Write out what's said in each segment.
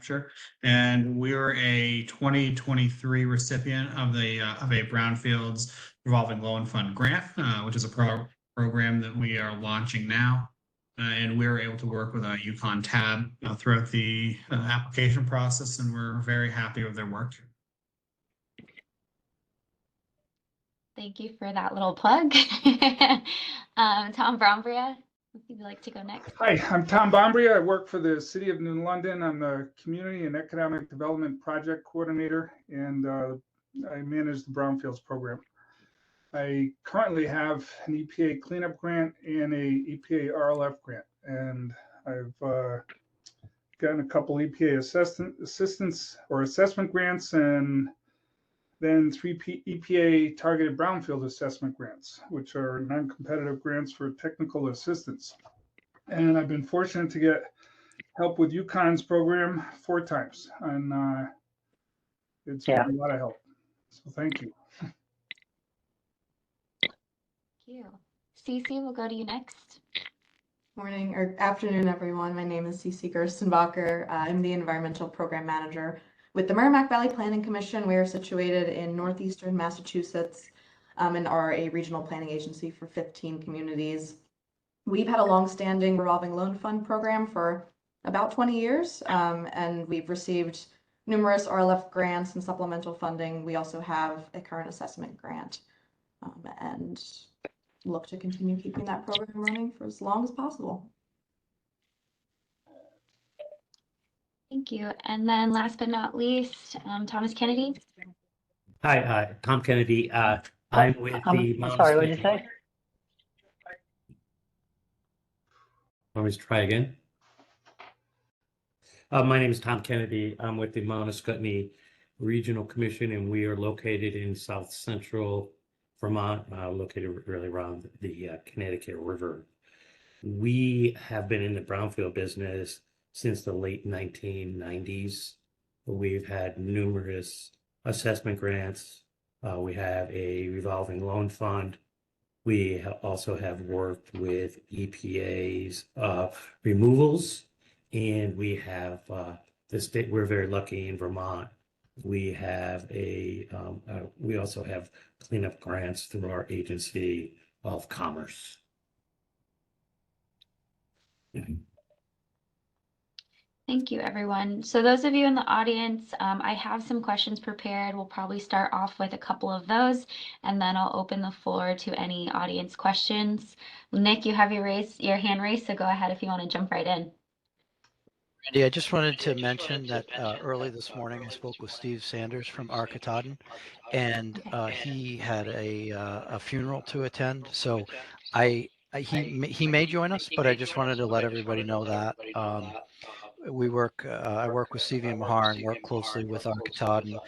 Sure. And we were a 2023 recipient of a Brownfields Revolving Loan Fund grant, which is a program that we are launching now. And we were able to work with UConn Tab throughout the application process, and we're very happy with their work. Thank you for that little plug. Tom Brombria, if you'd like to go next. Hi, I'm Tom Bombria. I work for the City of New London. I'm the Community and Economic Development Project Coordinator, and I manage the Brownfields program. I currently have an EPA cleanup grant and a EPA RLF grant, and I've gotten a couple EPA assistance or assessment grants, and then 3 EPA targeted brownfield assessment grants, which are non-competitive grants for technical assistance. And I've been fortunate to get help with UConn's program 4 times, and it's been a lot of help. So thank you. Thank you. Cece, we'll go to you next. Morning or afternoon, everyone. My name is Cece Gerstenbacher. I'm the Environmental Program Manager with the Merrimack Valley Planning Commission. We are situated in northeastern Massachusetts and are a regional planning agency for 15 communities. We've had a long-standing revolving loan fund program for about 20 years, and we've received numerous RLF grants and supplemental funding. We also have a current assessment grant, and look to continue keeping that program running for as long as possible. Thank you. And then last but not least, Thomas Kennedy. Hi, Tom Kennedy. I'm with the sorry, what did you say? Let me try again. My name is Tom Kennedy. I'm with the Mount Scottney Regional Commission, and we are located in South Central Vermont, located really around the Connecticut River. We have been in the brownfield business since the late 1990s. We've had numerous assessment grants. We have a revolving loan fund. We also have worked with EPA's removals, and we have the state. We're very lucky in Vermont. We have we also have cleanup grants through our agency of commerce. Thank you, everyone. So those of you in the audience, I have some questions prepared. We'll probably start off with a couple of those, and then I'll open the floor to any audience questions. Nick, you have your hand raised, so go ahead if you want to jump right in. Randy, I just wanted to mention that early this morning I spoke with Steve Sanders from Arcatoden, and he had a funeral to attend. So he may join us, but I just wanted to let everybody know that. I work with CV and Mahar and work closely with Arcatoden,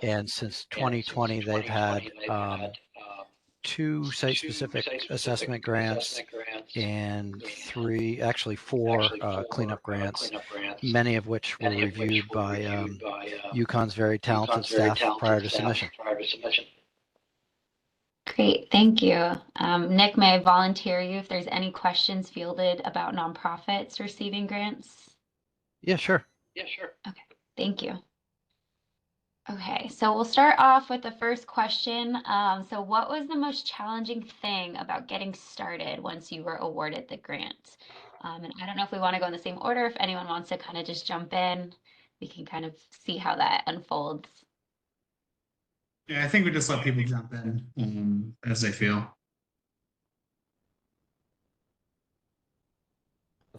and since 2020 they've had 2 site-specific assessment grants and 4 cleanup grants, many of which were reviewed by UConn's very talented staff prior to submission. Great, thank you. Nick, may I volunteer you if there's any questions fielded about nonprofits receiving grants? Yeah, sure. Okay, thank you. Okay, so we'll start off with the first question. So what was the most challenging thing about getting started once you were awarded the grant? And I don't know if we want to go in the same order. If anyone wants to kind of just jump in, we can kind of see how that unfolds. Yeah, I think we just let people jump in as they feel.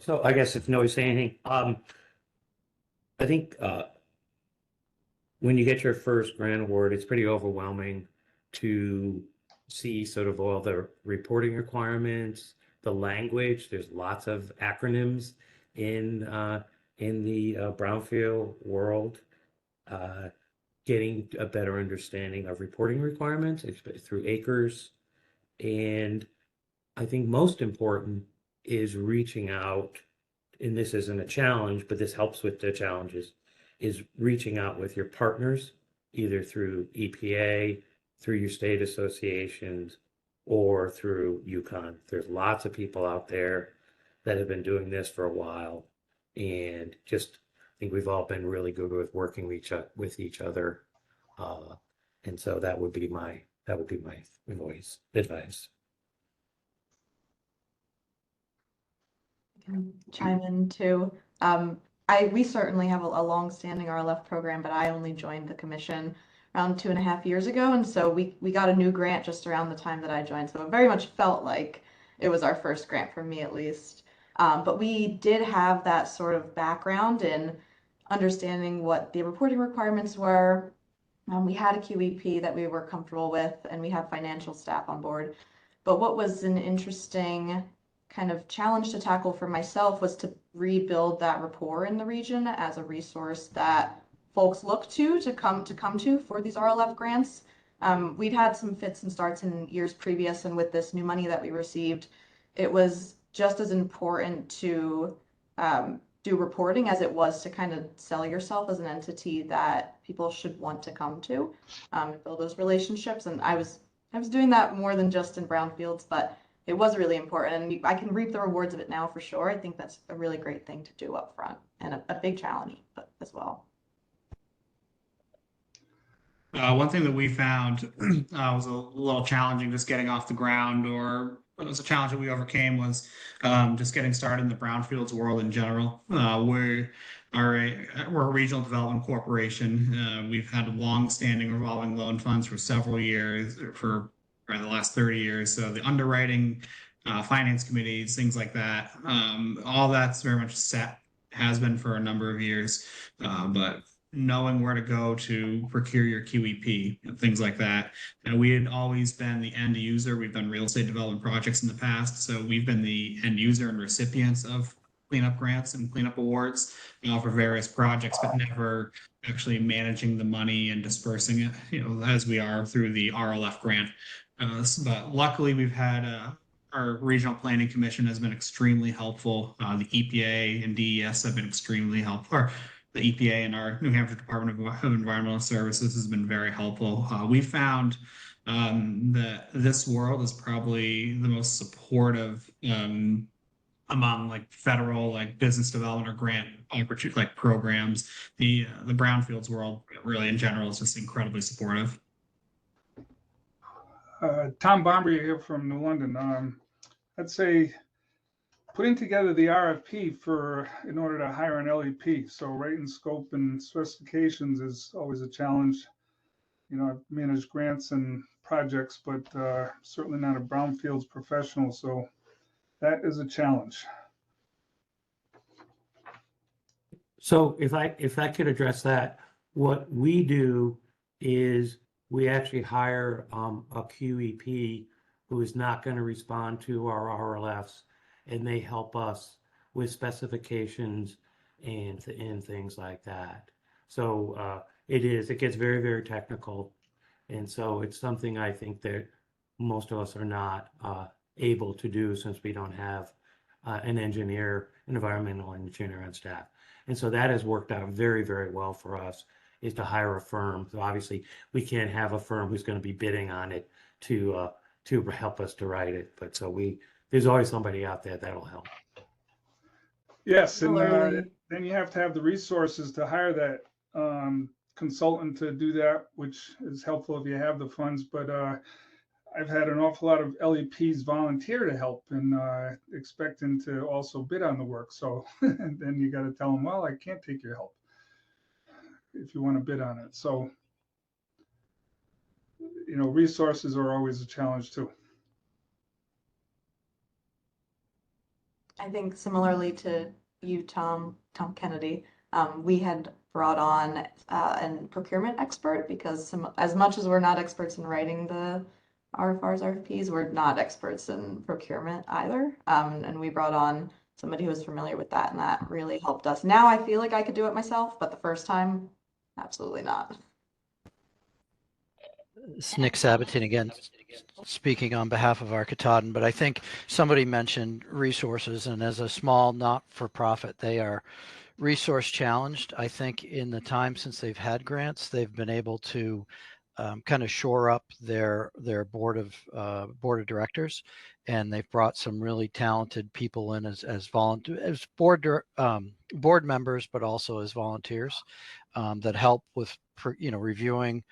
So I guess if nobody's saying anything, I think when you get your first grant award, it's pretty overwhelming to see sort of all the reporting requirements, the language. There's lots of acronyms in the brownfield world. Getting a better understanding of reporting requirements through acres, and I think most important is reaching out. And this isn't a challenge, but this helps with the challenges, is reaching out with your partners, either through EPA, through your state associations, or through UConn. There's lots of people out there that have been doing this for a while, and just think we've all been really good with working with each other. And so that would be my advice. I can chime in too. We certainly have a long-standing RLF program, but I only joined the commission around 2.5 years ago, and so we got a new grant just around the time that I joined. So it very much felt like it was our first grant, for me at least. But we did have that sort of background in understanding what the reporting requirements were. We had a QEP that we were comfortable with, and we have financial staff on board. But what was an interesting kind of challenge to tackle for myself was to rebuild that rapport in the region as a resource that folks look to come to for these RLF grants. We'd had some fits and starts in years previous, and with this new money that we received, it was just as important to do reporting as it was to kind of sell yourself as an entity that people should want to come to, and build those relationships. And I was doing that more than just in brownfields, but it was really important, and I can reap the rewards of it now for sure. I think that's a really great thing to do up front, and a big challenge as well. One thing that we found was a little challenging just getting off the ground, or it was a challenge that we overcame, was just getting started in the brownfields world in general. We're a regional development corporation. We've had long-standing revolving loan funds for several years, for the last 30 years. So the underwriting, finance committees, things like that, all that's very much set, has been for a number of years. But knowing where to go to procure your QEP and things like that. And we had always been the end user. We've done real estate development projects in the past, so we've been the end user and recipients of cleanup grants and cleanup awards, for various projects, but never actually managing the money and dispersing it, as we are through the RLF grant. But luckily, we've had our regional planning commission has been extremely helpful. The EPA and DES have been extremely helpful. Or the EPA and our New Hampshire Department of Environmental Services has been very helpful. We found that this world is probably the most supportive among like federal business development or grant opportunity programs. The brownfields world really in general is just incredibly supportive. Tom Bombrier here from New London. I'd say putting together the RFP in order to hire an LEP. So writing scope and specifications is always a challenge. I've managed grants and projects, but certainly not a brownfields professional. So that is a challenge. So if I could address that, what we do is we actually hire a QEP who is not going to respond to our RLFs, and they help us with specifications and things like that. So it gets very, very technical. And so it's something I think that most of us are not able to do, since we don't have an environmental engineer on staff. And so that has worked out very, very well for us, is to hire a firm. So obviously we can't have a firm who's going to be bidding on it to help us to write it. But so there's always somebody out there that'll help. Yes, and then you have to have the resources to hire that consultant to do that, which is helpful if you have the funds. But I've had an awful lot of LEPs volunteer to help, and expecting to also bid on the work. So and then you got to tell them, well, I can't take your help if you want to bid on it. So resources are always a challenge too. I think similarly to you, Tom Kennedy, we had brought on a procurement expert, because as much as we're not experts in writing the RFRs, RFPs, we're not experts in procurement either. And we brought on somebody who was familiar with that, and that really helped us. Now I feel like I could do it myself, but the first time, absolutely not. It's Nick Sabatine again, speaking on behalf of our Katahdin, but I think somebody mentioned resources, and as a small not-for-profit, they are resource challenged. I think in the time since they've had grants, they've been able to kind of shore up their board of directors, and they've brought some really talented people in as board members, but also as volunteers that help with reviewing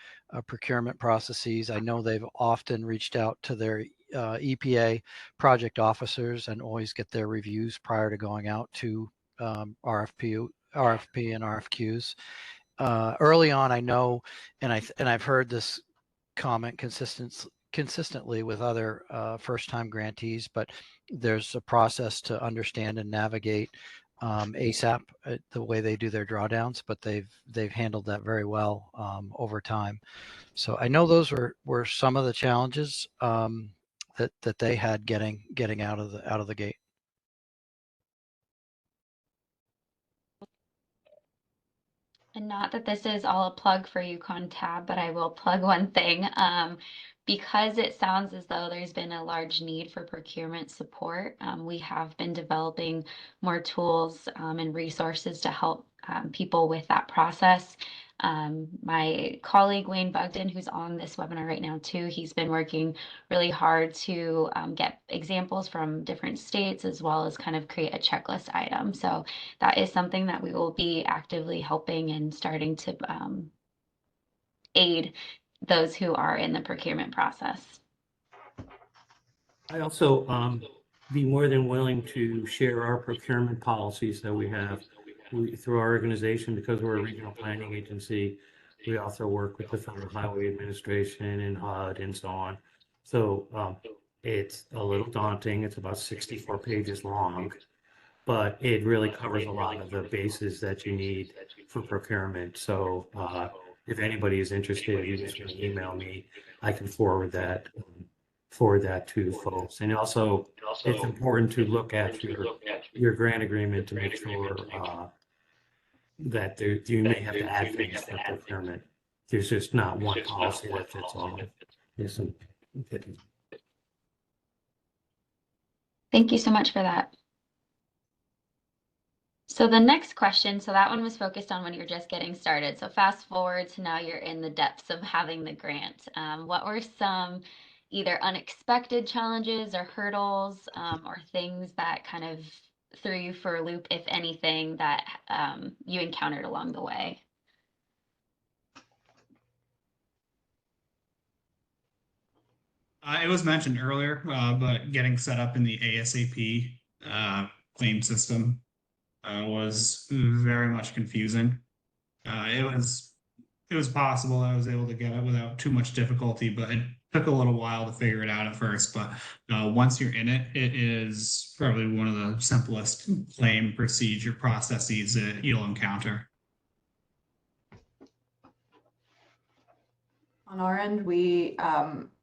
procurement processes. I know they've often reached out to their EPA project officers and always get their reviews prior to going out to RFP and RFQs. Early on, I know, and I've heard this comment consistently with other first-time grantees, but there's a process to understand and navigate ASAP, the way they do their drawdowns, but they've handled that very well over time. So I know those were some of the challenges that they had getting out of the gate. And not that this is all a plug for UConn Tab, but I will plug one thing. Because it sounds as though there's been a large need for procurement support, we have been developing more tools and resources to help people with that process. My colleague Wayne Bugden, who's on this webinar right now too, he's been working really hard to get examples from different states, as well as kind of create a checklist item. So that is something that we will be actively helping and starting to aid those who are in the procurement process. I also be more than willing to share our procurement policies that we have through our organization, because we're a regional planning agency. We also work with the Federal Highway Administration and HUD and so on. So it's a little daunting. It's about 64 pages long, but it really covers a lot of the bases that you need for procurement. So if anybody is interested, you just want to email me. I can forward that to folks. And also, it's important to look at your grant agreement to make sure that you may have to add things for procurement. There's just not one policy that fits all. There's some. Thank you so much for that. So the next question, so that one was focused on when you're just getting started. So fast forward to now you're in the depths of having the grant. What were some either unexpected challenges or hurdles or things that kind of threw you for a loop, if anything, that you encountered along the way? It was mentioned earlier, but getting set up in the ASAP claim system was very much confusing. It was possible I was able to get it without too much difficulty, but it took a little while to figure it out at first. But once you're in it, it is probably one of the simplest claim procedure processes that you'll encounter. On our end, we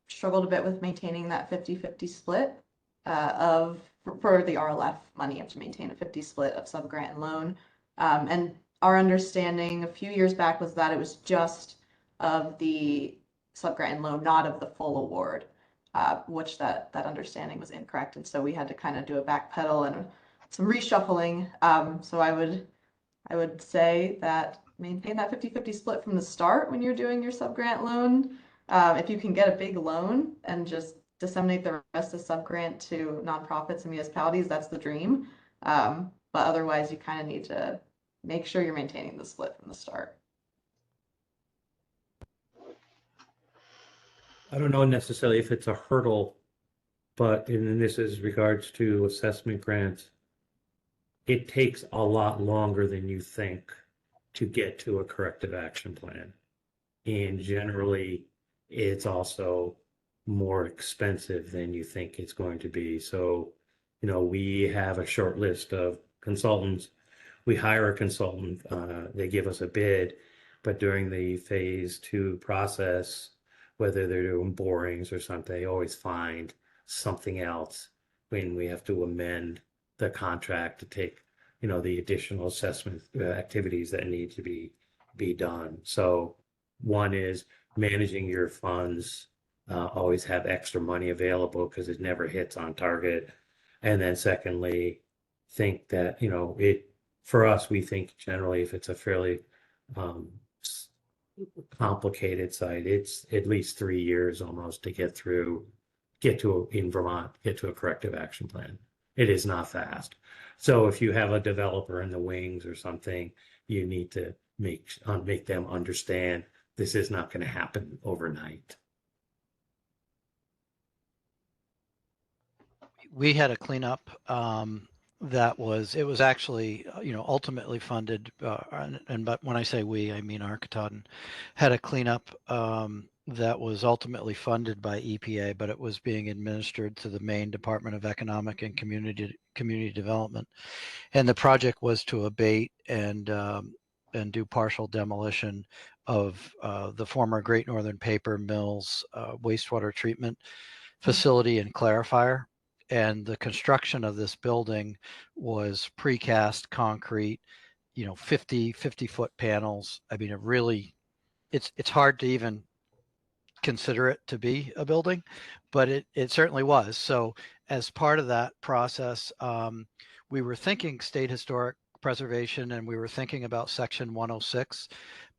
struggled a bit with maintaining that 50-50 split for the RLF money. You have to maintain a 50 split of sub-grant and loan. And our understanding a few years back was that it was just of the sub-grant and loan, not of the full award, which that understanding was incorrect. And so we had to kind of do a backpedal and some reshuffling. So I would say that maintain that 50-50 split from the start when you're doing your sub-grant loan. If you can get a big loan and just disseminate the rest of sub-grant to nonprofits and municipalities, that's the dream. But otherwise, you kind of need to make sure you're maintaining the split from the start. I don't know necessarily if it's a hurdle, but in this is regards to assessment grants, it takes a lot longer than you think to get to a corrective action plan. And generally, it's also more expensive than you think it's going to be. So, we have a short list of consultants. We hire a consultant, they give us a bid, but during the phase 2 process, whether they're doing borings or something, they always find something else when we have to amend the contract to take, the additional assessment activities that need to be done. So one is managing your funds, always have extra money available because it never hits on target. And then secondly, think that, for us, we think generally if it's a fairly complicated site, it's at least 3 years almost to get through in Vermont, get to a corrective action plan. It is not fast. So if you have a developer in the wings or something, you need to make them understand this is not going to happen overnight. We had a cleanup it was actually, ultimately funded, but when I say we, I mean our Katahdin had a cleanup that was ultimately funded by EPA, but it was being administered to the Maine Department of Economic and Community Development. And the project was to abate and do partial demolition of the former Great Northern Paper Mills wastewater treatment facility and clarifier. And the construction of this building was precast concrete, 50 foot panels. I mean, it's hard to even consider it to be a building, but it certainly was. So as part of that process, we were thinking state historic preservation, and we were thinking about section 106,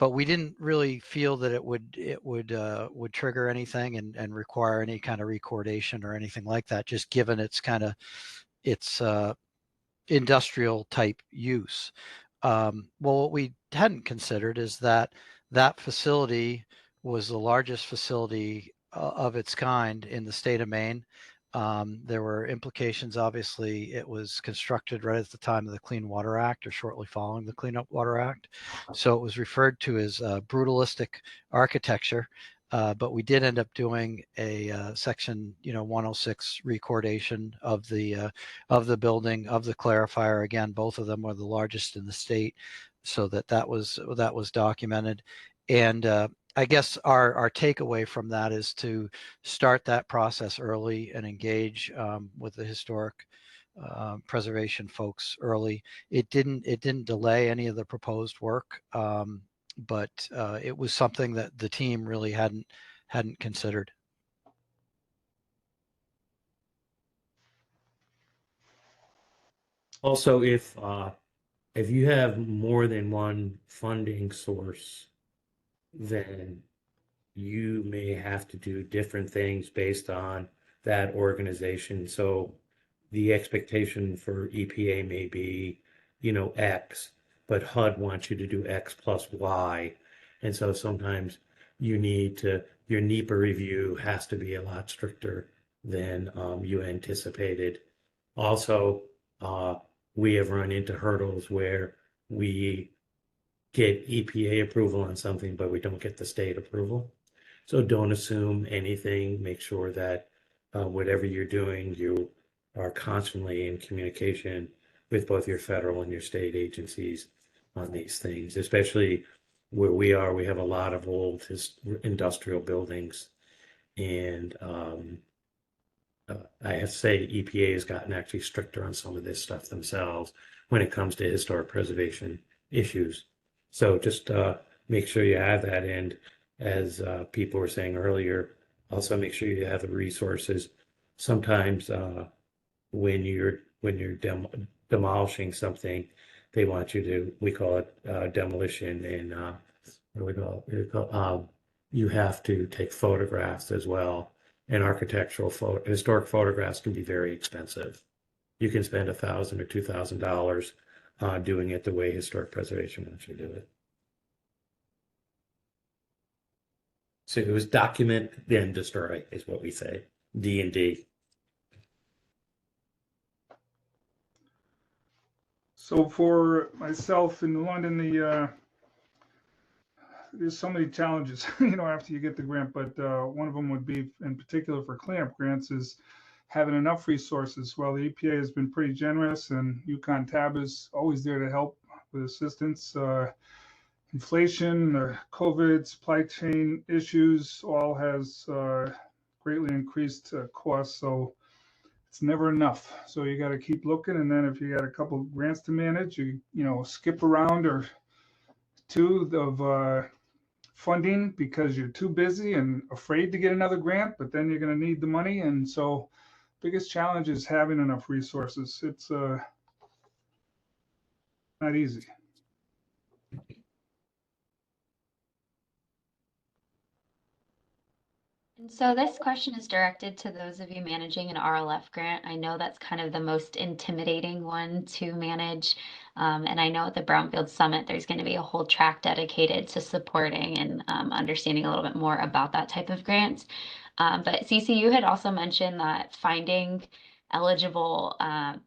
but we didn't really feel that it would trigger anything and require any kind of recordation or anything like that, just given its industrial type use. Well, what we hadn't considered is that facility was the largest facility of its kind in the state of Maine. There were implications. Obviously, it was constructed right at the time of the Clean Water Act or shortly following the Clean Water Act. So it was referred to as brutalistic architecture. But we did end up doing a section 106 recordation of the building, of the clarifier. Again, both of them were the largest in the state, so that was documented. And I guess our takeaway from that is to start that process early and engage with the historic preservation folks early. It didn't delay any of the proposed work, but it was something that the team really hadn't considered. Also, if you have more than one funding source, then you may have to do different things based on that organization. So the expectation for EPA may be, X, but HUD wants you to do X plus Y. And so sometimes your NEPA review has to be a lot stricter than you anticipated. Also, we have run into hurdles where we get EPA approval on something, but we don't get the state approval. So don't assume anything. Make sure that whatever you're doing, you are constantly in communication with both your federal and your state agencies on these things, especially where we are. We have a lot of old industrial buildings, and I have to say EPA has gotten actually stricter on some of this stuff themselves when it comes to historic preservation issues. So just make sure you have that. And as people were saying earlier, also make sure you have the resources. Sometimes when you're demolishing something, they want you to, we call it demolition, and what do we call it? You have to take photographs as well. And historic photographs can be very expensive. You can spend $1,000 or $2,000 doing it the way historic preservation wants you to do it. So it was document, then destroy, is what we say. D&D. So for myself in London, there's so many challenges, after you get the grant, but one of them would be, in particular for cleanup grants, is having enough resources. Well, the EPA has been pretty generous, and UConn TAB is always there to help with assistance. Inflation, COVID, supply chain issues, all has greatly increased costs. So it's never enough. So you got to keep looking. And then if you got a couple of grants to manage, you skip around or two of funding because you're too busy and afraid to get another grant, but then you're going to need the money. And so biggest challenge is having enough resources. It's not easy. And so this question is directed to those of you managing an RLF grant. I know that's kind of the most intimidating one to manage. And I know at the Brownfield Summit, there's going to be a whole track dedicated to supporting and understanding a little bit more about that type of grants. But Cece, you had also mentioned that finding eligible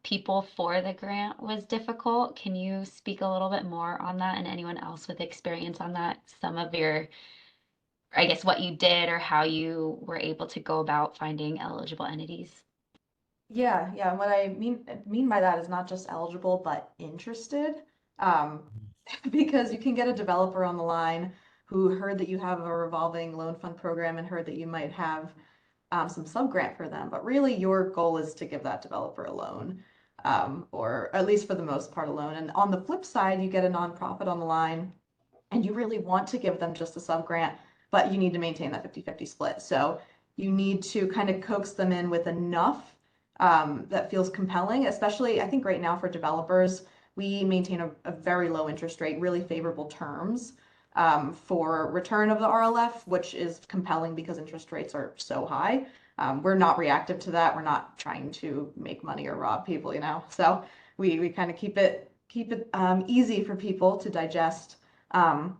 people for the grant was difficult. Can you speak a little bit more on that, and anyone else with experience on that? Some of your, I guess, what you did or how you were able to go about finding eligible entities. Yeah, yeah. And what I mean by that is not just eligible, but interested. Um, because you can get a developer on the line who heard that you have a revolving loan fund program and heard that you might have some sub-grant for them, but really your goal is to give that developer a loan, or at least for the most part a loan. And on the flip side, you get a nonprofit on the line and you really want to give them just a sub-grant, but you need to maintain that 50-50 split. So you need to kind of coax them in with enough that feels compelling, especially I think right now for developers, we maintain a very low interest rate, really favorable terms for return of the RLF, which is compelling because interest rates are so high. We're not reactive to that. We're not trying to make money or rob people, you know. So we kind of keep it easy for people to digest. And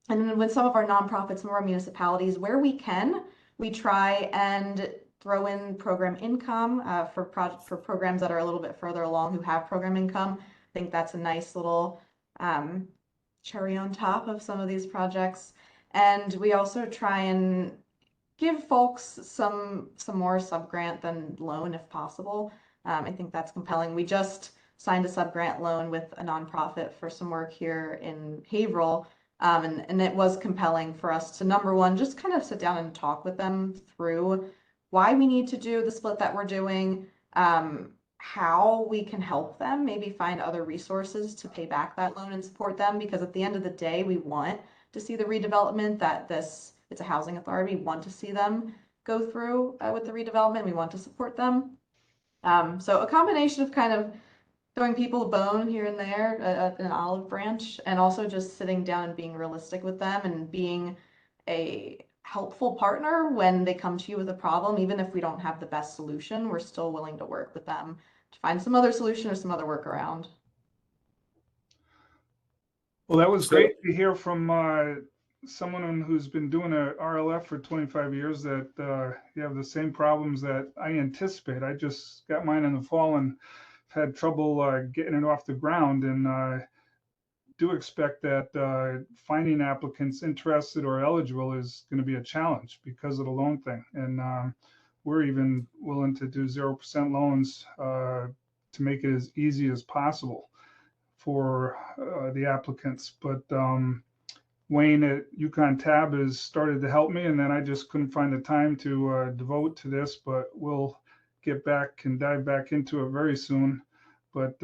then with some of our nonprofits, some of our municipalities, where we can, we try and throw in program income for programs that are a little bit further along who have program income. I think that's a nice little cherry on top of some of these projects. And we also try and give folks some more sub-grant than loan if possible. I think that's compelling. We just signed a sub-grant loan with a nonprofit for some work here in Haverhill. And it was compelling for us to, number one, just kind of sit down and talk with them through why we need to do the split that we're doing, how we can help them, maybe find other resources to pay back that loan and support them. Because at the end of the day, we want to see the redevelopment that it's a housing authority. We want to see them go through with the redevelopment. We want to support them. So a combination of kind of throwing people a bone here and there, an olive branch, and also just sitting down and being realistic with them and being a helpful partner when they come to you with a problem. Even if we don't have the best solution, we're still willing to work with them to find some other solution or some other workaround. Well, that was great to hear from someone who's been doing a RLF for 25 years that you have the same problems that I anticipate. I just got mine in the fall and had trouble getting it off the ground, and do expect that finding applicants interested or eligible is going to be a challenge because of the loan thing. And we're even willing to do 0% loans to make it as easy as possible for the applicants. But Wayne at UConn Tab has started to help me, and then I just couldn't find the time to devote to this, but we'll get back and dive back into it very soon. But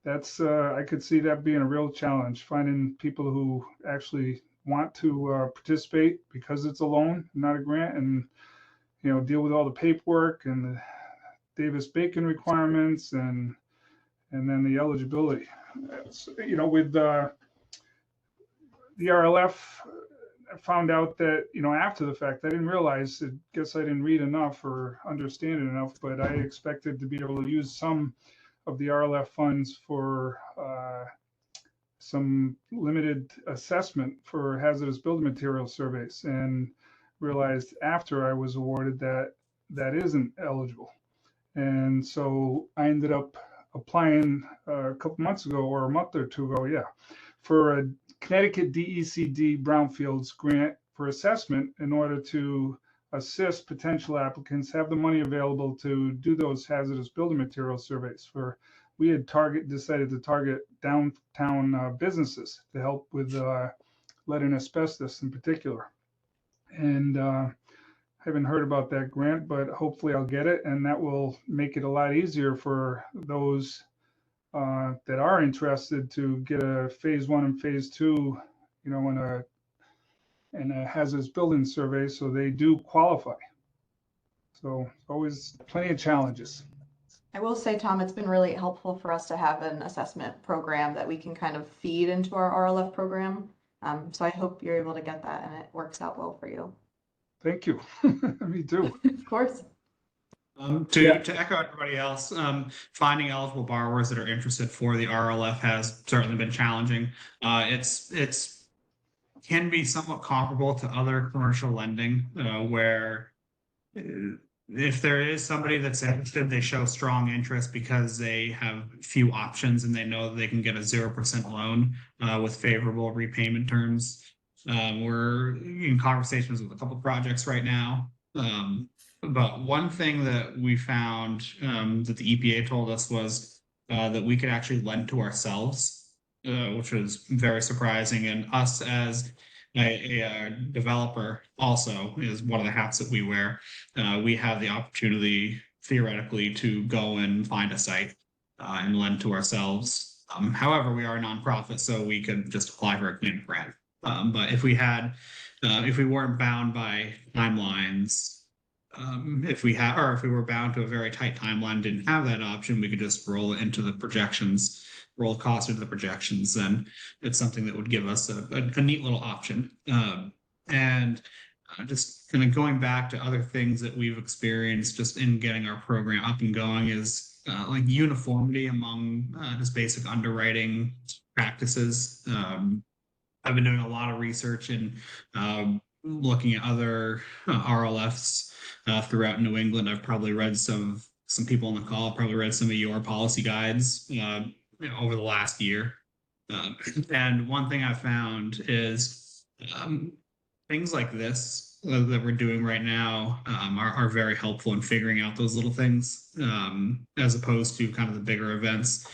that's I could see that being a real challenge, finding people who actually want to participate because it's a loan, not a grant, and deal with all the paperwork and the Davis-Bacon requirements and then the eligibility. With the RLF, I found out that after the fact, I didn't realize. I guess I didn't read enough or understand it enough, but I expected to be able to use some of the RLF funds for some limited assessment for hazardous building material surveys, and realized after I was awarded that that isn't eligible. And so I ended up applying a couple months ago, or a month or two ago, for a Connecticut DECD Brownfields grant for assessment in order to assist potential applicants have the money available to do those hazardous building material surveys. We had decided to target downtown businesses to help with lead and asbestos in particular. And I haven't heard about that grant, but hopefully I'll get it, and that will make it a lot easier for those that are interested to get a phase 1 and phase 2, in a hazardous building survey, so they do qualify. So always plenty of challenges. I will say, Tom, it's been really helpful for us to have an assessment program that we can kind of feed into our RLF program. So I hope you're able to get that and it works out well for you. Thank you. Me too. Of course. To echo everybody else, finding eligible borrowers that are interested for the RLF has certainly been challenging. It's can be somewhat comparable to other commercial lending, where if there is somebody that's interested, they show strong interest because they have few options and they know that they can get a 0% loan with favorable repayment terms. We're in conversations with a couple projects right now. But one thing that we found that the EPA told us was that we could actually lend to ourselves, which was very surprising. And us as a developer also is one of the hats that we wear. We have the opportunity theoretically to go and find a site and lend to ourselves. However, we are a nonprofit, so we could just apply for a clean grant. But if we weren't bound by timelines, if we were bound to a very tight timeline, didn't have that option, we could just roll it into the projections, roll cost into the projections, and it's something that would give us a neat little option. And just kind of going back to other things that we've experienced just in getting our program up and going is like uniformity among just basic underwriting practices. I've been doing a lot of research and looking at other RLFs throughout New England. I've probably read some people on the call, probably read some of your policy guides over the last year. And one thing I found is things like this that we're doing right now are very helpful in figuring out those little things as opposed to kind of the bigger events.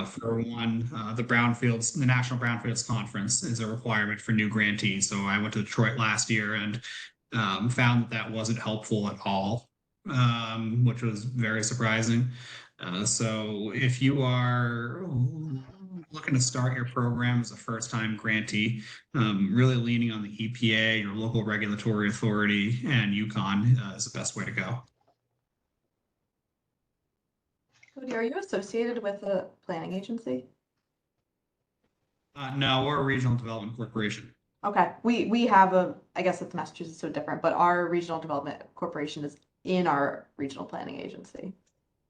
For one, the National Brownfields Conference is a requirement for new grantees. So I went to Detroit last year and found that wasn't helpful at all, which was very surprising. So if you are looking to start your program as a first-time grantee, really leaning on the EPA, your local regulatory authority, and UConn is the best way to go. Cody, are you associated with a planning agency? No, we're a regional development corporation. Okay, we have I guess it's Massachusetts so different, but our regional development corporation is in our regional planning agency.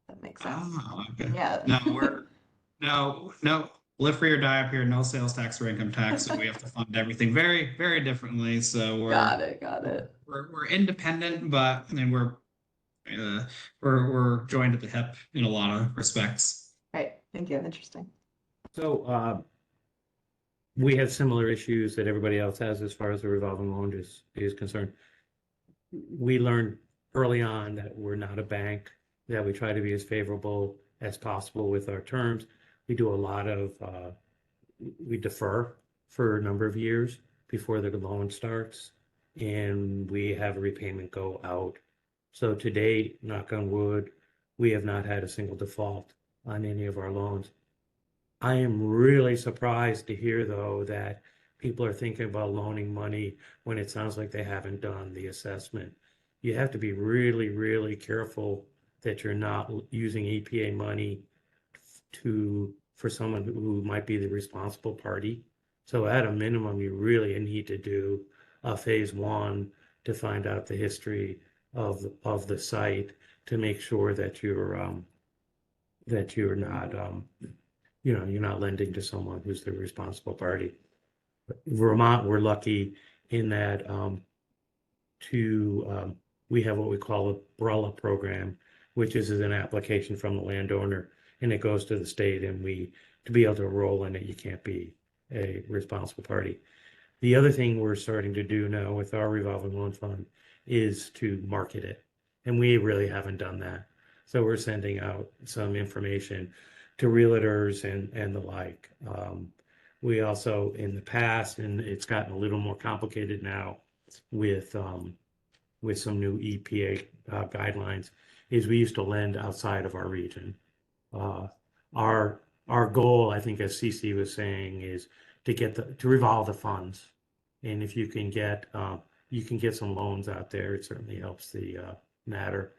That makes sense. Oh, okay. Yeah. No, live free or die up here, no sales tax or income tax, so we have to fund everything very, very differently. So Got it. We're independent, but I mean we're joined at the hip in a lot of respects. Right. Thank you. Interesting. So we have similar issues that everybody else has as far as the revolving loan is concerned. We learned early on that we're not a bank, that we try to be as favorable as possible with our terms. We do a lot of, we defer for a number of years before the loan starts, and we have a repayment go out. So to date, knock on wood, we have not had a single default on any of our loans. I am really surprised to hear, though, that people are thinking about loaning money when it sounds like they haven't done the assessment. You have to be really, really careful that you're not using EPA money for someone who might be the responsible party. So at a minimum, you really need to do a phase 1 to find out the history of the site to make sure that you're not you're not lending to someone who's the responsible party. Vermont, we're lucky in that we have what we call a BRELA program, which is an application from the landowner, and it goes to the state, and to be able to enroll in it, you can't be a responsible party. The other thing we're starting to do now with our revolving loan fund is to market it, and we really haven't done that. So we're sending out some information to realtors and the like. We also, in the past, and it's gotten a little more complicated now with some new EPA guidelines, is we used to lend outside of our region. Our goal, I think, as CC was saying, is to revolve the funds, and if you can get some loans out there, it certainly helps the matter.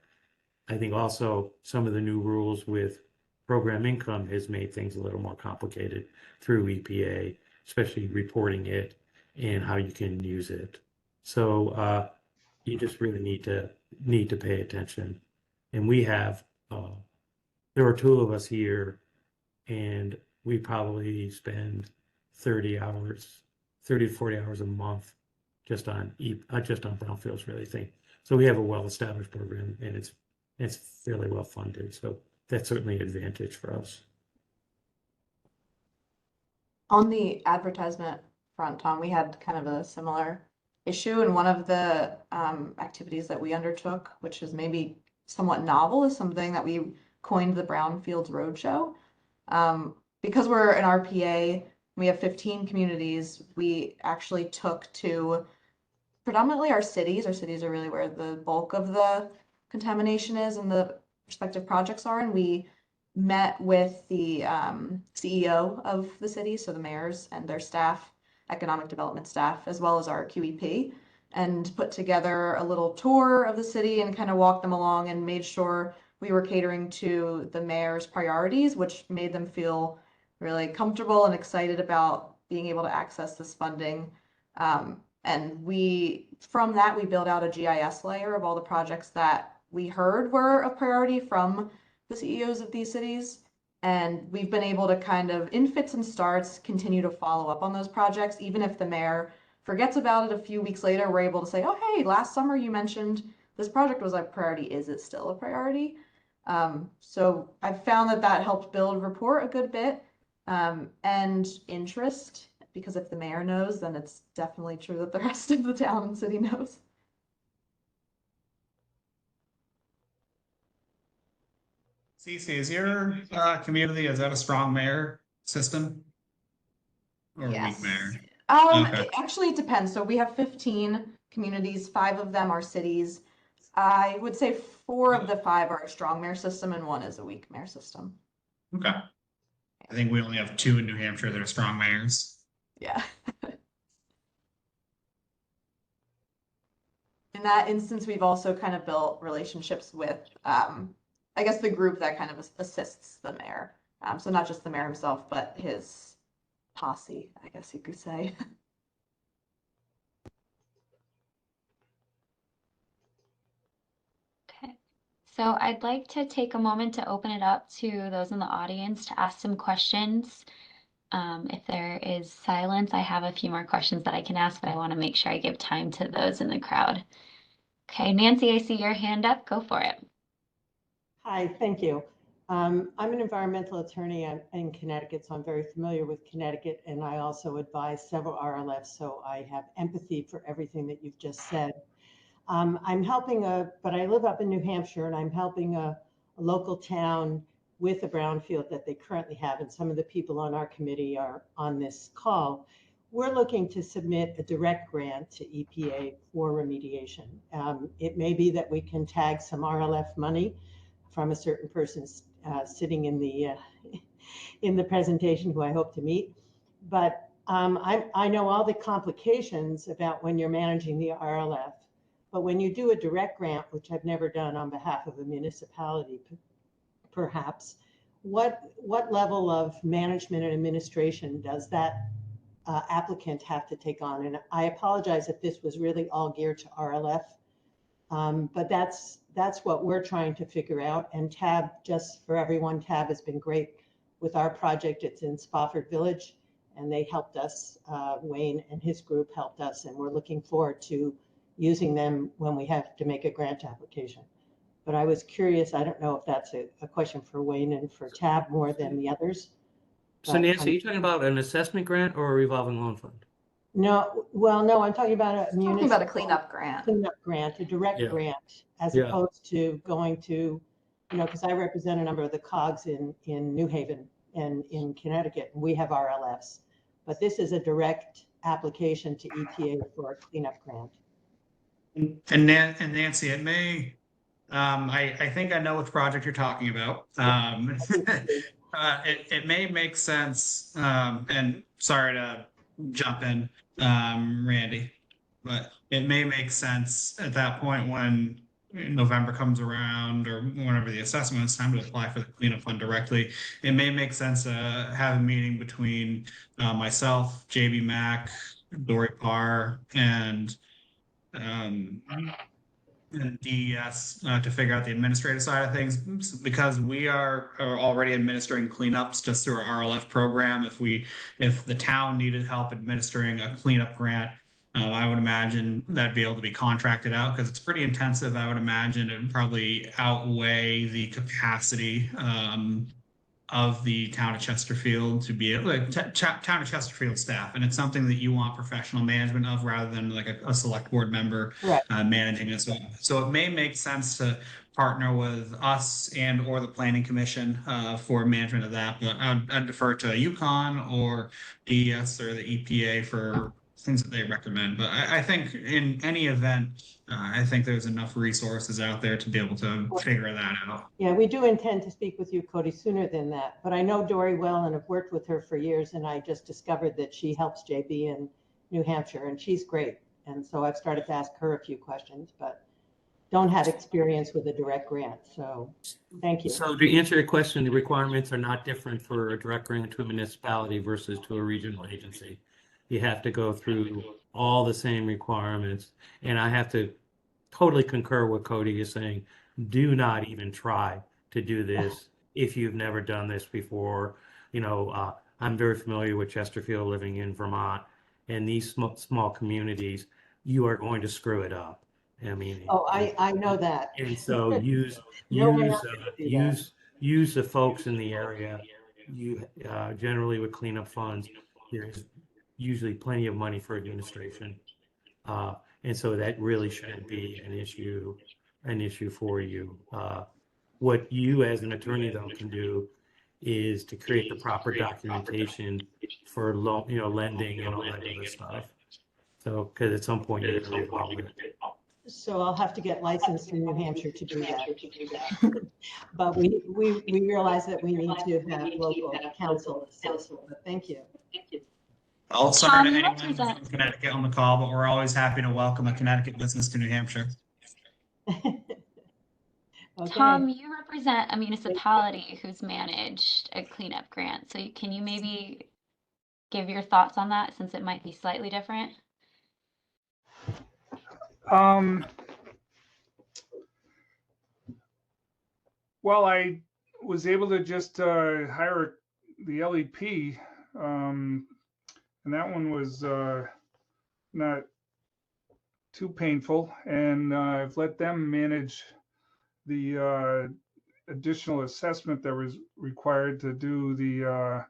I think also some of the new rules with program income has made things a little more complicated through EPA, especially reporting it and how you can use it. So you just really need to pay attention. And we have there are two of us here, and we probably spend 30 to 40 hours a month just on brownfields really thing. So we have a well-established program, and it's fairly well funded. So that's certainly an advantage for us. On the advertisement front, Tom, we had kind of a similar issue, and one of the activities that we undertook, which is maybe somewhat novel, is something that we coined the Brownfields Roadshow. Because we're an RPA, we have 15 communities, we actually took to predominantly our cities. Our cities are really where the bulk of the contamination is and the respective projects are, and we met with the CEO of the city, so the mayors and their staff, economic development staff, as well as our QEP, and put together a little tour of the city and kind of walked them along and made sure we were catering to the mayor's priorities, which made them feel really comfortable and excited about being able to access this funding. And from that, we built out a GIS layer of all the projects that we heard were a priority from the CEOs of these cities. And we've been able to kind of, in fits and starts, continue to follow up on those projects. Even if the mayor forgets about it a few weeks later, we're able to say, oh, hey, last summer you mentioned this project was a priority. Is it still a priority? So I've found that helped build rapport a good bit, and interest, because if the mayor knows, then it's definitely true that the rest of the town and city knows. Cece, is your community, is that a strong mayor system? Or a weak Yes. mayor? Okay. Actually, it depends. So we have 15 communities, 5 of them are cities. I would say 4 of the 5 are a strong mayor system and 1 is a weak mayor system. Okay. I think we only have 2 in New Hampshire that are strong mayors. Yeah. In that instance, we've also kind of built relationships with, I guess, the group that kind of assists the mayor. So not just the mayor himself, but his posse, I guess you could say. Okay. So I'd like to take a moment to open it up to those in the audience to ask some questions. If there is silence, I have a few more questions that I can ask, but I want to make sure I give time to those in the crowd. Okay, Nancy, I see your hand up. Go for it. Hi, thank you. I'm an environmental attorney in Connecticut, so I'm very familiar with Connecticut, and I also advise several RLFs, so I have empathy for everything that you've just said. I'm helping but I live up in New Hampshire, and I'm helping a local town with a brownfield that they currently have, and some of the people on our committee are on this call. We're looking to submit a direct grant to EPA for remediation. It may be that we can tag some RLF money from a certain person sitting in the presentation who I hope to meet. But I know all the complications about when you're managing the RLF. But when you do a direct grant, which I've never done on behalf of a municipality, perhaps, what level of management and administration does that applicant have to take on? And I apologize if this was really all geared to RLF, but that's what we're trying to figure out. And TAB, just for everyone, TAB has been great with our project. It's in Spofford Village, and they helped us. Wayne and his group helped us, and we're looking forward to using them when we have to make a grant application. But I was curious, I don't know if that's a question for Wayne and for TAB more than the others. So Nancy, are you talking about an assessment grant or a revolving loan fund? No, well, no, I'm talking about a Talking about a cleanup grant. A direct grant, as opposed to going to, because I represent a number of the COGs in New Haven and in Connecticut, and we have RLFs. But this is a direct application to EPA for a cleanup grant. And Nancy, it may, I think I know which project you're talking about. It may make sense, and sorry to jump in, Randy, but it may make sense at that point when November comes around or whenever the assessment is time to apply for the cleanup fund directly. It may make sense to have a meeting between myself, JB Mack, Dory Parr, and and DES to figure out the administrative side of things because we are already administering cleanups just through our RLF program. If the town needed help administering a cleanup grant, I would imagine that'd be able to be contracted out because it's pretty intensive. I would imagine it would probably outweigh the capacity of the town of Chesterfield to be like town of Chesterfield staff, and it's something that you want professional management of rather than like a select board member Right. managing it. So it may make sense to partner with us and or the planning commission for management of that, but I'd defer to UConn or DES or the EPA for things that they recommend. But I think in any event, I think there's enough resources out there to be able to figure that out. Yeah, we do intend to speak with you, Cody, sooner than that. But I know Dory well and have worked with her for years, and I just discovered that she helps JB in New Hampshire, and she's great. And so I've started to ask her a few questions, but don't have experience with a direct grant. So thank you. So to answer your question, the requirements are not different for a direct grant to a municipality versus to a regional agency. You have to go through all the same requirements. And I have to totally concur what Cody is saying. Do not even try to do this if you've never done this before. I'm very familiar with Chesterfield, living in Vermont, and these small communities, you are going to screw it up. I mean, I know that. and so use the folks in the area. You generally with cleanup funds, there's usually plenty of money for administration, and so that really shouldn't be an issue for you. What you as an attorney though can do is to create the proper documentation for lending and all that other stuff. So because at some point you're going to involve it. So I'll have to get licensed in New Hampshire to do that. But we realize that we need to have local counsel assist. But thank you. I'll sorry to anyone from Connecticut on the call, but we're always happy to welcome a Connecticut business to New Hampshire. Okay. Tom, you represent a municipality who's managed a cleanup grant. So can you maybe give your thoughts on that since it might be slightly different? Well, I was able to just hire the LEP, and that one was not too painful, and I've let them manage the additional assessment that was required to do the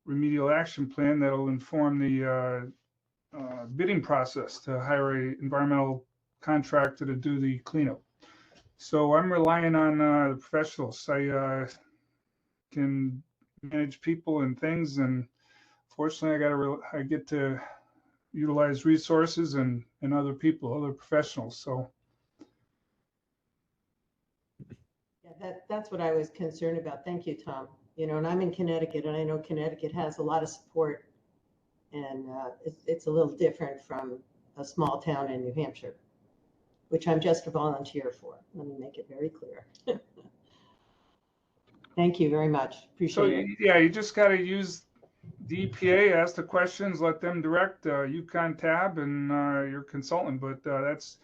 remedial action plan that'll inform the bidding process to hire an environmental contractor to do the cleanup. So I'm relying on the professionals. I can manage people and things, and fortunately, I get to utilize resources and other people, other professionals. So yeah, that's what I was concerned about. Thank you, Tom. And I'm in Connecticut, and I know Connecticut has a lot of support, and it's a little different from a small town in New Hampshire, which I'm just a volunteer for. Let me make it very clear. Thank you very much. Appreciate it. Yeah, you just got to use the EPA, ask the questions, let them direct UConn tab and your consultant. But that's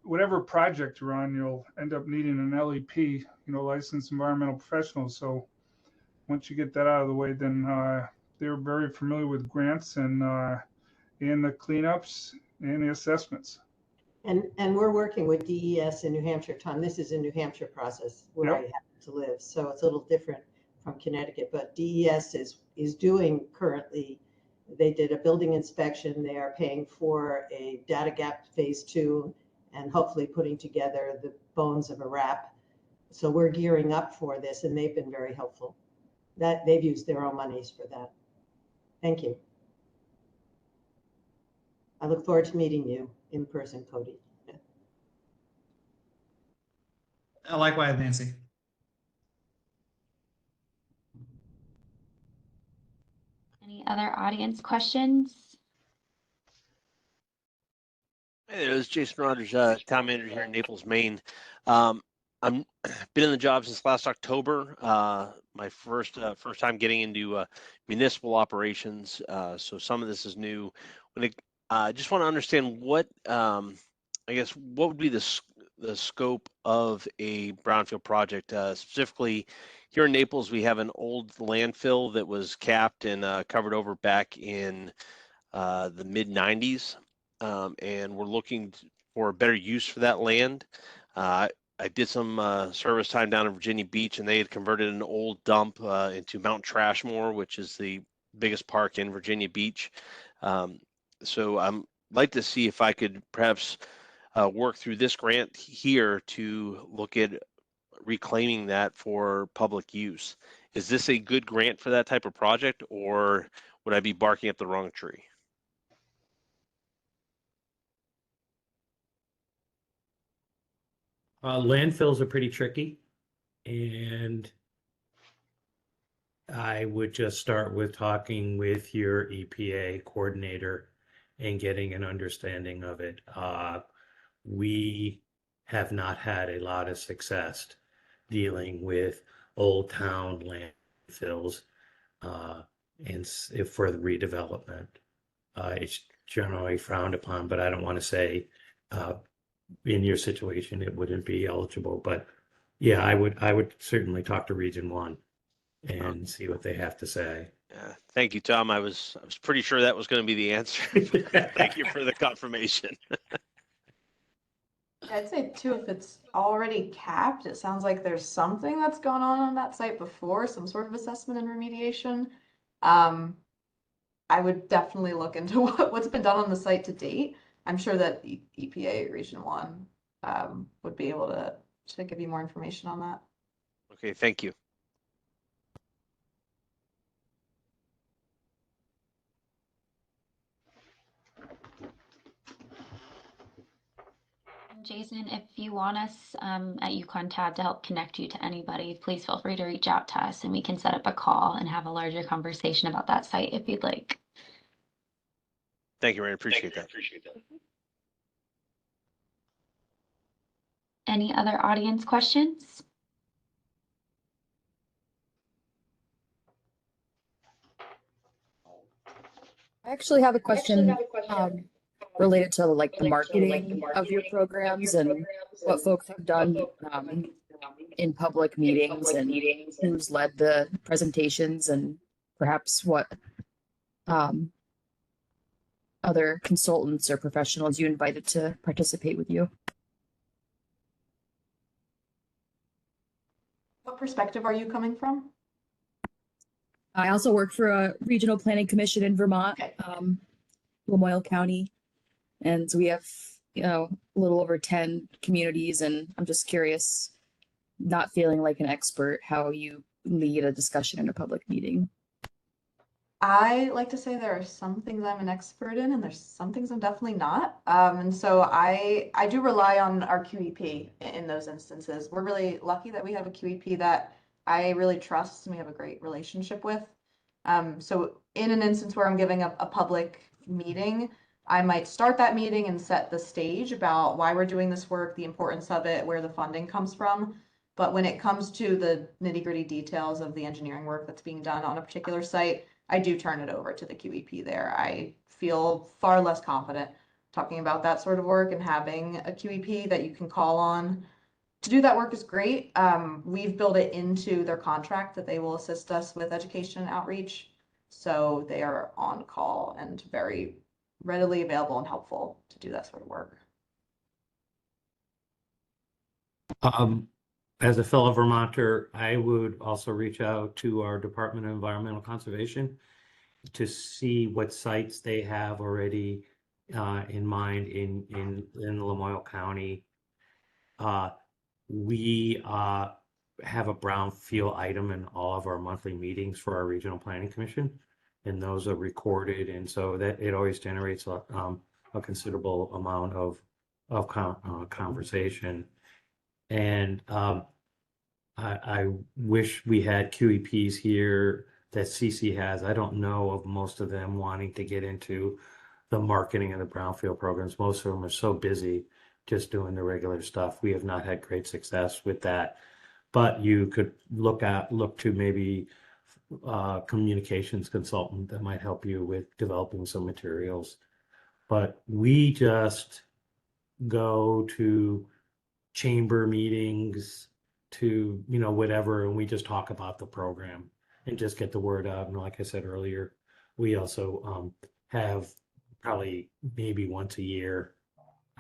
whatever project you're on, you'll end up needing an LEP, licensed environmental professional. So once you get that out of the way, then they're very familiar with grants and the cleanups and the assessments. And we're working with DES in New Hampshire, Tom. This is a New Hampshire process where I happen to live, so it's a little different from Connecticut. But DES is doing currently. They did a building inspection. They are paying for a data gap phase 2, and hopefully putting together the bones of a wrap. So we're gearing up for this, and they've been very helpful. That they've used their own monies for that. Thank you. I look forward to meeting you in person, Cody. Likewise, Nancy. Any other audience questions? Hey there, this is Jason Rogers, town manager here in Naples, Maine. I'm been in the job since last October. My first time getting into municipal operations. So some of this is new. When just want to understand what I guess what would be the scope of a brownfield project? Specifically, here in Naples, we have an old landfill that was capped and covered over back in the mid 90s, and we're looking for a better use for that land. I did some service time down in Virginia Beach, and they had converted an old dump into Mount Trashmore, which is the biggest park in Virginia Beach. So I'm like to see if I could perhaps work through this grant here to look at reclaiming that for public use. Is this a good grant for that type of project, or would I be barking up the wrong tree? Landfills are pretty tricky, and I would just start with talking with your EPA coordinator and getting an understanding of it. We have not had a lot of success dealing with old town landfills and for the redevelopment. It's generally frowned upon, but I don't want to say in your situation it wouldn't be eligible. But yeah, I would certainly talk to Region 1 and see what they have to say. Thank you, Tom. I was pretty sure that was going to be the answer. Thank you for the confirmation. I'd say too, if it's already capped, it sounds like there's something that's gone on that site before, some sort of assessment and remediation. I would definitely look into what's been done on the site to date. I'm sure that EPA Region 1 would be able to give you more information on that. Okay, thank you. Jason, if you want us at UConn tab to help connect you to anybody, please feel free to reach out to us and we can set up a call and have a larger conversation about that site if you'd like. Thank you, Ryan. Appreciate that. Any other audience questions? I actually have a question related to like the marketing of your programs and what folks have done in public meetings and who's led the presentations and perhaps what other consultants or professionals you invited to participate with you. What perspective are you coming from? I also work for a regional planning commission in Vermont, Lamoille County. And so we have, a little over 10 communities, and I'm just curious, not feeling like an expert, how you lead a discussion in a public meeting. I like to say there are some things I'm an expert in, and there's some things I'm definitely not. And so I do rely on our QEP in those instances. We're really lucky that we have a QEP that I really trust and we have a great relationship with. So in an instance where I'm giving a public meeting, I might start that meeting and set the stage about why we're doing this work, the importance of it, where the funding comes from. But when it comes to the nitty-gritty details of the engineering work that's being done on a particular site, I do turn it over to the QEP there. I feel far less confident talking about that sort of work, and having a QEP that you can call on to do that work is great. We've built it into their contract that they will assist us with education and outreach. So they are on call and very readily available and helpful to do that sort of work. As a fellow Vermonter, I would also reach out to our Department of Environmental Conservation to see what sites they have already in mind in Lamoille County. We have a brownfield item in all of our monthly meetings for our Regional Planning Commission, and those are recorded, and so that it always generates a considerable amount of conversation. And I wish we had QEPs here that CC has. I don't know of most of them wanting to get into the marketing of the brownfield programs. Most of them are so busy just doing the regular stuff. We have not had great success with that. But you could look to maybe communications consultant that might help you with developing some materials. But we just go to chamber meetings, to, you know, whatever, and we just talk about the program and just get the word out. And like I said earlier, we also have probably maybe once a year,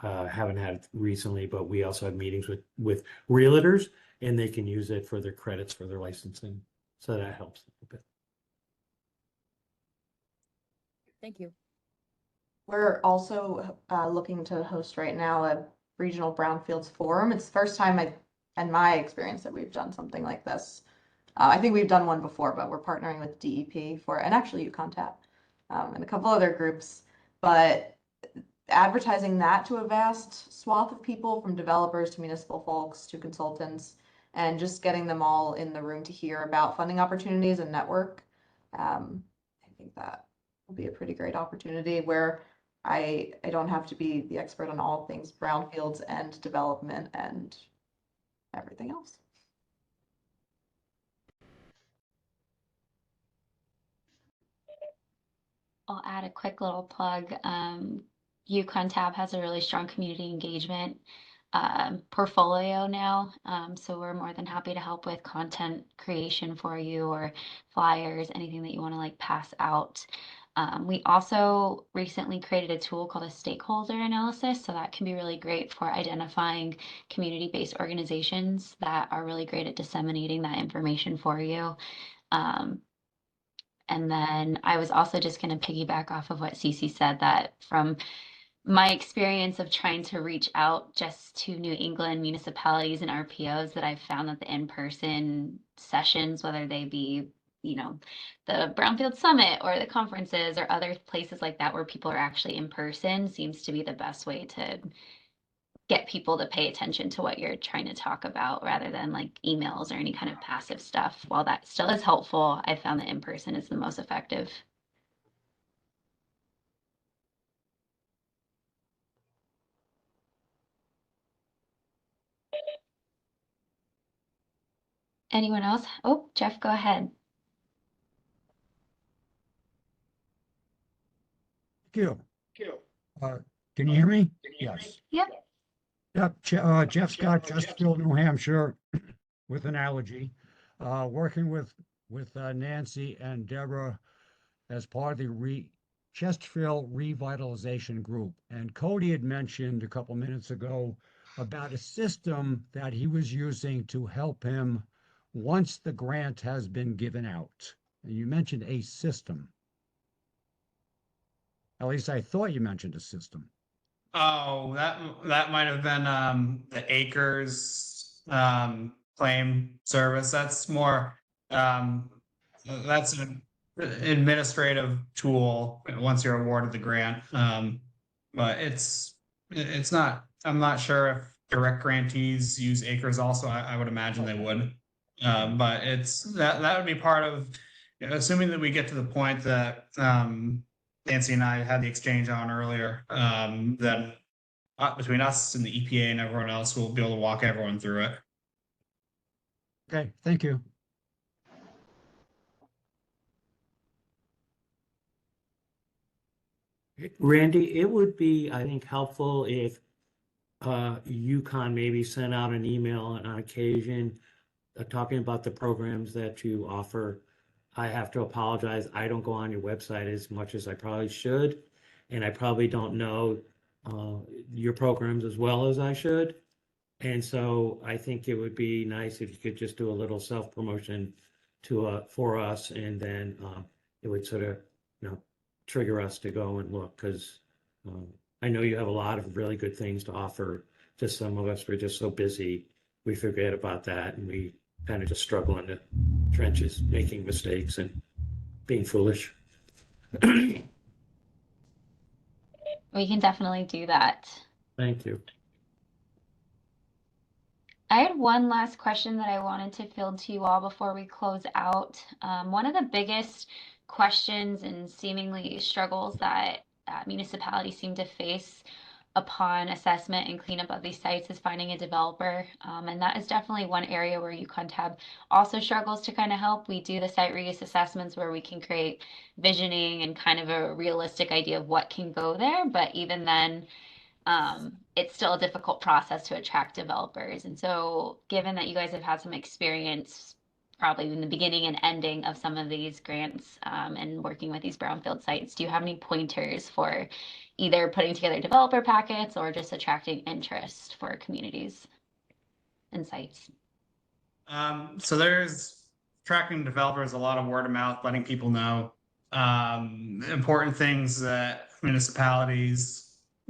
haven't had it recently, but we also have meetings with realtors, and they can use it for their credits for their licensing. So that helps a little bit. Thank you. We're also looking to host right now a regional brownfields forum. It's the first time in my experience that we've done something like this. I think we've done one before, but we're partnering with DEP for, and actually UConn TAP, and a couple other groups. But advertising that to a vast swath of people, from developers to municipal folks to consultants, and just getting them all in the room to hear about funding opportunities and network. I think that will be a pretty great opportunity where I don't have to be the expert on all things brownfields and development and everything else. I'll add a quick little plug. UConn Tab has a really strong community engagement portfolio now. So we're more than happy to help with content creation for you, or flyers, anything that you want to like pass out. We also recently created a tool called a stakeholder analysis. So that can be really great for identifying community-based organizations that are really great at disseminating that information for you. And then I was also just going to piggyback off of what Cece said, that from my experience of trying to reach out just to New England municipalities and RPOs, that I've found that the in-person sessions, whether they be, you know, the Brownfield Summit or the conferences or other places like that where people are actually in person, seems to be the best way to get people to pay attention to what you're trying to talk about, rather than like emails or any kind of passive stuff. While that still is helpful, I found that in person is the most effective. Anyone else? Oh, Jeff, go ahead. Thank you. Can you hear me? Yes. Yep. Yep. Jeff Scott, Chesterfield, New Hampshire, with an allergy. Working with Nancy and Deborah as part of the Chesterfield Revitalization Group. And Cody had mentioned a couple minutes ago about a system that he was using to help him once the grant has been given out. And you mentioned a system. At least I thought you mentioned a system. Oh, that might have been the acres claim service. That's more that's an administrative tool once you're awarded the grant. But it's not. I'm not sure if direct grantees use acres also. I would imagine they would. But it's that would be part of, assuming that we get to the point that Nancy and I had the exchange on earlier, then between us and the EPA and everyone else, we'll be able to walk everyone through it. Okay, thank you. Randy, it would be, I think, helpful if UConn maybe sent out an email on occasion talking about the programs that you offer. I have to apologize. I don't go on your website as much as I probably should, and I probably don't know your programs as well as I should. And so I think it would be nice if you could just do a little self-promotion for us, and then it would sort of, you know, trigger us to go and look, because I know you have a lot of really good things to offer. Just some of us, we're just so busy, we forget about that, and we kind of just struggle in the trenches, making mistakes and being foolish. We can definitely do that. Thank you. I had one last question that I wanted to field to you all before we close out. One of the biggest questions and seemingly struggles that municipalities seem to face upon assessment and cleanup of these sites is finding a developer. And that is definitely one area where UConn Tab also struggles to kind of help. We do the site reuse assessments where we can create visioning and kind of a realistic idea of what can go there. But even then, it's still a difficult process to attract developers. And so given that you guys have had some experience probably in the beginning and ending of some of these grants and working with these brownfield sites, do you have any pointers for either putting together developer packets or just attracting interest for communities and sites? So there's tracking developers, a lot of word of mouth, letting people know important things that municipalities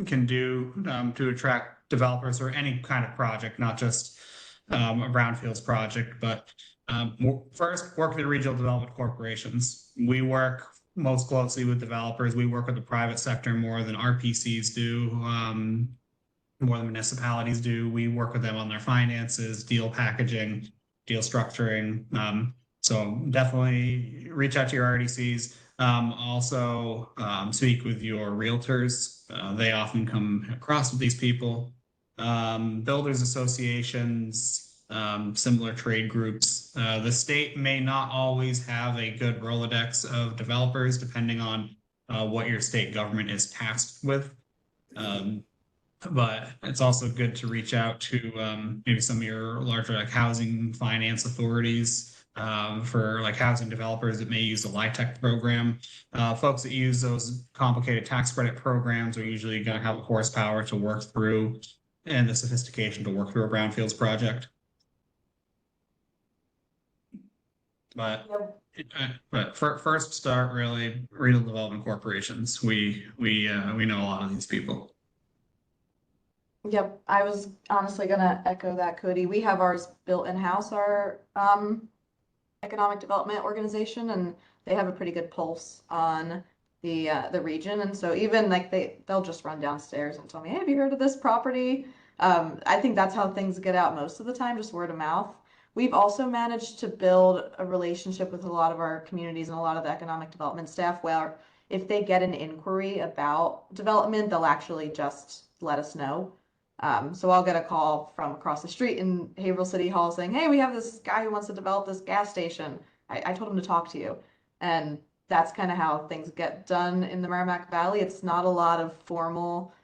can do to attract developers for any kind of project, not just a brownfields project, but first work with the regional development corporations. We work most closely with developers. We work with the private sector more than RPCs do, more than municipalities do. We work with them on their finances, deal packaging, deal structuring. So definitely reach out to your RDCs. Also speak with your realtors. They often come across with these people. Builders associations, similar trade groups. The state may not always have a good Rolodex of developers, depending on what your state government is tasked with. But it's also good to reach out to maybe some of your larger like housing finance authorities for like housing developers that may use the LIHTC program. Folks that use those complicated tax credit programs are usually going to have the horsepower to work through and the sophistication to work through a brownfields project. But first start really regional development corporations. We know a lot of these people. Yep, I was honestly gonna echo that, Cody. We have ours built in-house, our economic development organization, and they have a pretty good pulse on the region. And so even like they'll just run downstairs and tell me, hey, have you heard of this property? I think that's how things get out most of the time, just word of mouth. We've also managed to build a relationship with a lot of our communities and a lot of the economic development staff where if they get an inquiry about development, they'll actually just let us know. So I'll get a call from across the street in Haverhill City Hall saying, hey, we have this guy who wants to develop this gas station. I told him to talk to you. And that's kind of how things get done in the Merrimack Valley. It's not a lot of formal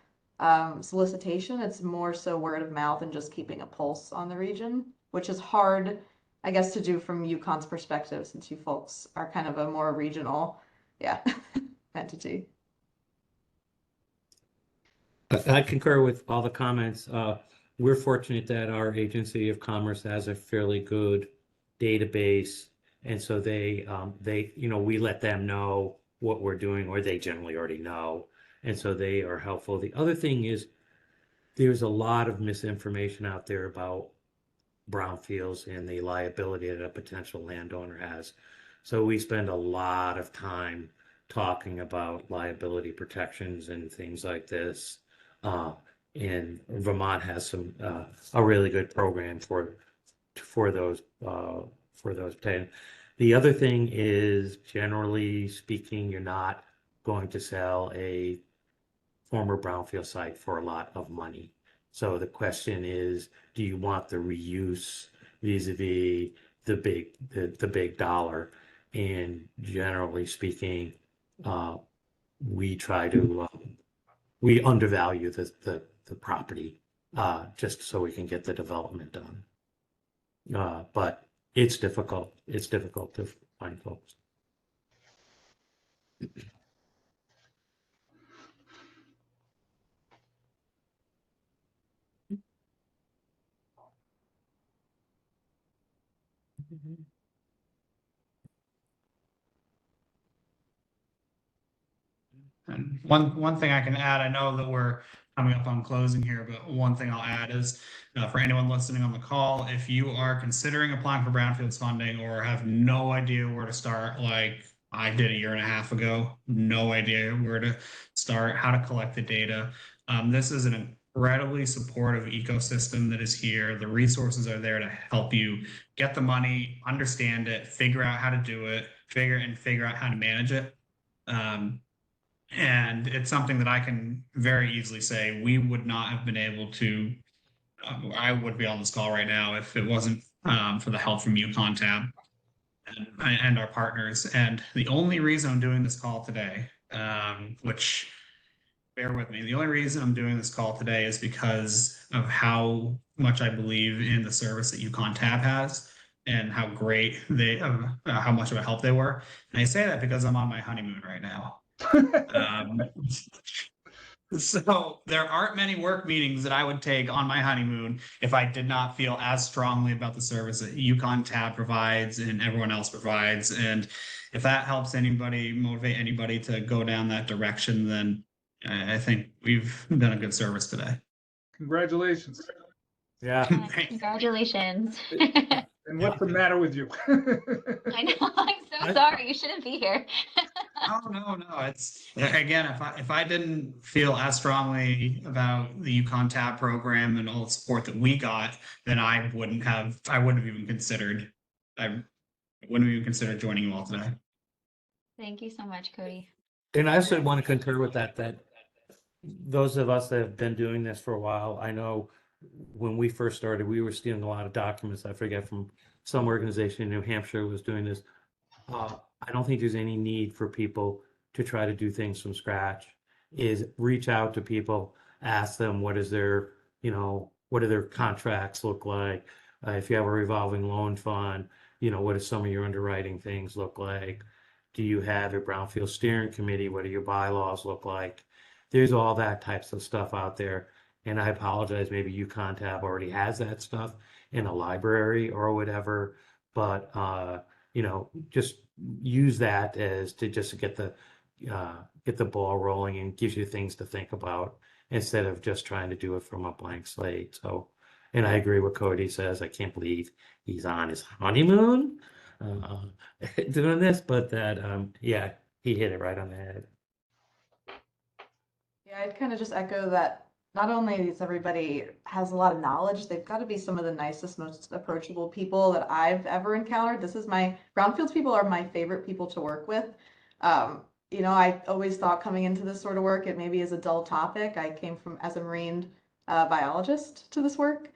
solicitation. It's more so word of mouth and just keeping a pulse on the region, which is hard, I guess, to do from UConn's perspective since you folks are kind of a more regional, entity. I concur with all the comments. We're fortunate that our agency of commerce has a fairly good database, and so they we let them know what we're doing, or they generally already know, and so they are helpful. The other thing is there's a lot of misinformation out there about brownfields and the liability that a potential landowner has. So we spend a lot of time talking about liability protections and things like this. And Vermont has some a really good program for those. The other thing is, generally speaking, you're not going to sell a former brownfield site for a lot of money. So the question is, do you want the reuse vis-a-vis the big dollar? And generally speaking, we try to we undervalue the property just so we can get the development done. But it's difficult. It's difficult to find folks. And one thing I can add, I know that we're coming up on closing here, but one thing I'll add is for anyone listening on the call, if you are considering applying for brownfields funding or have no idea where to start, like I did a year and a half ago, no idea where to start, how to collect the data. This is an incredibly supportive ecosystem that is here. The resources are there to help you get the money, understand it, figure out how to do it, figure out how to manage it. And it's something that I can very easily say we would not have been able to. I would be on this call right now if it wasn't for the help from UConn tab and our partners. And the only reason I'm doing this call today, which bear with me. The only reason I'm doing this call today is because of how much I believe in the service that UConn Tab has and how great how much of a help they were. And I say that because I'm on my honeymoon right now. So there aren't many work meetings that I would take on my honeymoon if I did not feel as strongly about the service that UConn Tab provides and everyone else provides. And if that helps anybody, motivate anybody to go down that direction, then I think we've done a good service today. Congratulations. Yeah. Congratulations. And what's the matter with you? I know. I'm so sorry. You shouldn't be here. No. It's again, if I didn't feel as strongly about the UConn Tab program and all the support that we got, then I wouldn't have even considered joining you all today. Thank you so much, Cody. And I also want to concur with that those of us that have been doing this for a while, I know when we first started, we were stealing a lot of documents. I forget from some organization in New Hampshire was doing this. I don't think there's any need for people to try to do things from scratch. Is reach out to people, ask them what do their contracts look like? If you have a revolving loan fund, what do some of your underwriting things look like? Do you have a brownfield steering committee? What do your bylaws look like? There's all that types of stuff out there. And I apologize, maybe UConn Tab already has that stuff in a library or whatever, but just use that as to just get the ball rolling and gives you things to think about instead of just trying to do it from a blank slate. So, and I agree with Cody says, I can't believe he's on his honeymoon doing this, but that, he hit it right on the head. Yeah, I'd kind of just echo that not only is everybody has a lot of knowledge, they've got to be some of the nicest, most approachable people that I've ever encountered. Brownfields people are my favorite people to work with. I always thought coming into this sort of work, it maybe is a dull topic. I came from as a marine biologist to this work,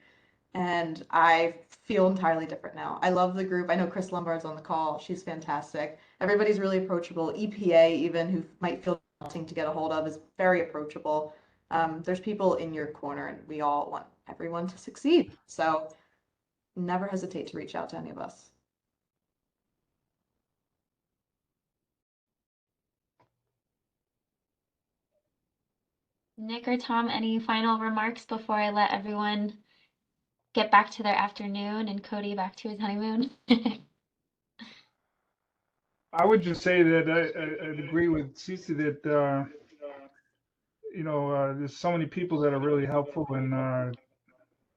and I feel entirely different now. I love the group. I know Chris Lombard's on the call. She's fantastic. Everybody's really approachable. EPA, even, who might feel daunting to get a hold of, is very approachable. There's people in your corner, and we all want everyone to succeed. So never hesitate to reach out to any of us. Nick or Tom, any final remarks before I let everyone get back to their afternoon and Cody back to his honeymoon? I would just say that I'd agree with Cece that there's so many people that are really helpful, and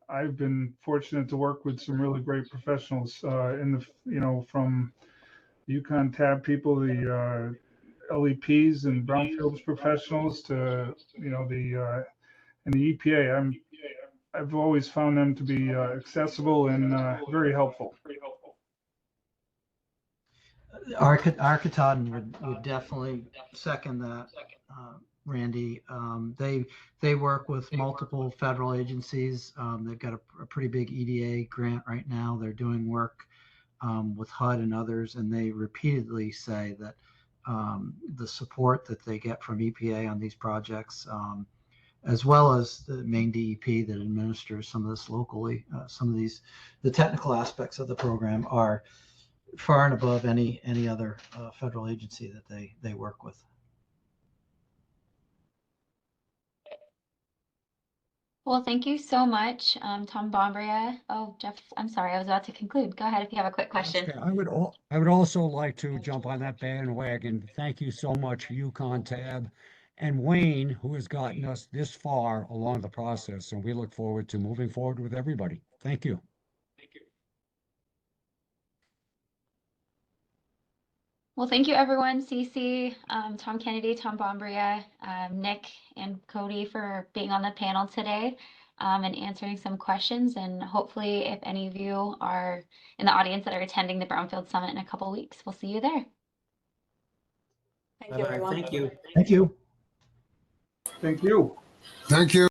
I've been fortunate to work with some really great professionals from UConn Tab people, the LEPs and brownfields professionals to and the EPA. I've always found them to be accessible and very helpful. Our Katahdin would definitely second that, Randy. They work with multiple federal agencies. They've got a pretty big EDA grant right now. They're doing work with HUD and others, and they repeatedly say that the support that they get from EPA on these projects, as well as the Maine DEP that administers some of this locally, the technical aspects of the program are far and above any other federal agency that they work with. Well, thank you so much, Tom Bombria. Oh, Jeff, I'm sorry, I was about to conclude. Go ahead if you have a quick question. Okay, I would also like to jump on that bandwagon. Thank you so much, UConn Tab and Wayne, who has gotten us this far along the process, and we look forward to moving forward with everybody. Thank you. Well, thank you, everyone. Cece, Tom Kennedy, Tom Bombria, Nick, and Cody for being on the panel today and answering some questions. And hopefully, if any of you are in the audience that are attending the Brownfield Summit in a couple weeks, we'll see you there. Thank you, everyone. Thank you. Thank you. Thank you. Thank you.